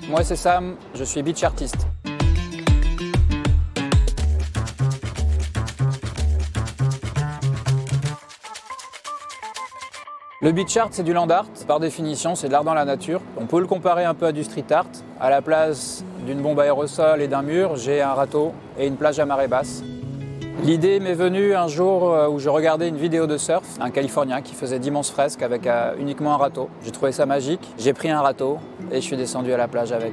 Moi c'est Sam, je suis beach artiste. Le beach art, c'est du land art. Par définition, c'est de l'art dans la nature. On peut le comparer un peu à du street art. À la place d'une bombe aérosol et d'un mur, j'ai un râteau et une plage à marée basse. L'idée m'est venue un jour où je regardais une vidéo de surf, un Californien qui faisait d'immenses fresques avec uniquement un râteau. J'ai trouvé ça magique, j'ai pris un râteau et je suis descendu à la plage avec.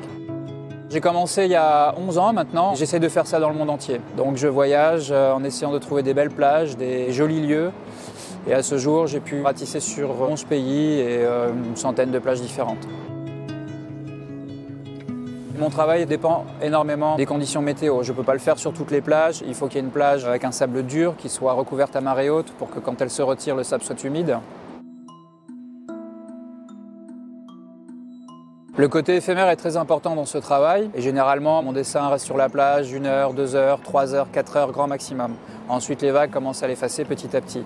J'ai commencé il y a 11 ans maintenant, j'essaie de faire ça dans le monde entier. Donc je voyage en essayant de trouver des belles plages, des jolis lieux. Et à ce jour, j'ai pu ratisser sur 11 pays et une centaine de plages différentes. Mon travail dépend énormément des conditions météo. Je ne peux pas le faire sur toutes les plages. Il faut qu'il y ait une plage avec un sable dur qui soit recouverte à marée haute pour que quand elle se retire, le sable soit humide. Le côté éphémère est très important dans ce travail et généralement mon dessin reste sur la plage 1 heure, 2 heures, 3 heures, 4 heures grand maximum. Ensuite les vagues commencent à l'effacer petit à petit.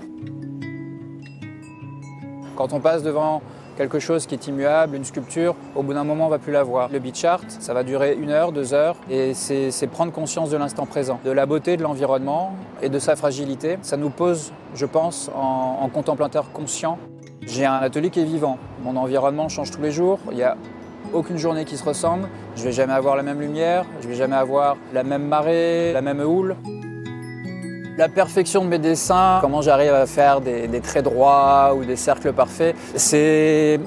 Quand on passe devant quelque chose qui est immuable, une sculpture, au bout d'un moment on ne va plus la voir. Le beach art, ça va durer 1 heure, 2 heures et c'est prendre conscience de l'instant présent, de la beauté de l'environnement et de sa fragilité. Ça nous pose, je pense, en contemplateur conscient. J'ai un atelier qui est vivant. Mon environnement change tous les jours. Il n'y a aucune journée qui se ressemble. Je ne vais jamais avoir la même lumière, je ne vais jamais avoir la même marée, la même houle. La perfection de mes dessins, comment j'arrive à faire des traits droits ou des cercles parfaits, c'est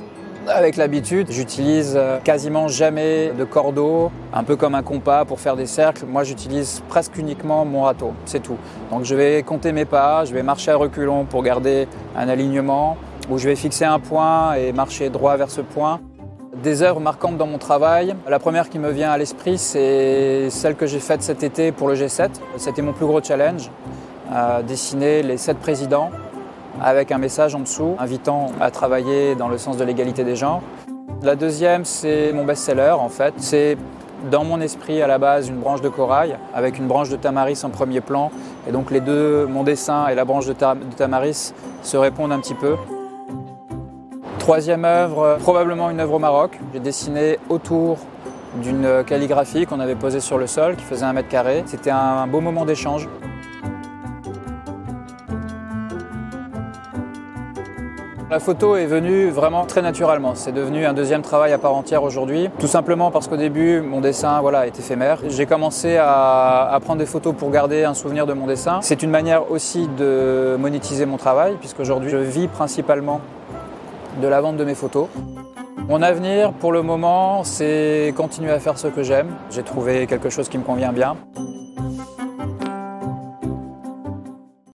avec l'habitude. J'utilise quasiment jamais de cordeau, un peu comme un compas pour faire des cercles. Moi, j'utilise presque uniquement mon râteau, c'est tout. Donc je vais compter mes pas, je vais marcher à reculons pour garder un alignement, ou je vais fixer un point et marcher droit vers ce point. Des œuvres marquantes dans mon travail. La première qui me vient à l'esprit, c'est celle que j'ai faite cet été pour le G7. C'était mon plus gros challenge, dessiner les 7 présidents avec un message en dessous, invitant à travailler dans le sens de l'égalité des genres. La deuxième, c'est mon best-seller en fait. C'est dans mon esprit à la base une branche de corail avec une branche de tamaris en premier plan. Et donc les deux, mon dessin et la branche de tamaris, se répondent un petit peu. Troisième œuvre, probablement une œuvre au Maroc. J'ai dessiné autour d'une calligraphie qu'on avait posée sur le sol, qui faisait 1 mètre carré. C'était un beau moment d'échange. La photo est venue vraiment très naturellement. C'est devenu un deuxième travail à part entière aujourd'hui. Tout simplement parce qu'au début, mon dessin est éphémère. J'ai commencé à prendre des photos pour garder un souvenir de mon dessin. C'est une manière aussi de monétiser mon travail, puisqu'aujourd'hui, je vis principalement de la vente de mes photos. Mon avenir, pour le moment, c'est continuer à faire ce que j'aime. J'ai trouvé quelque chose qui me convient bien.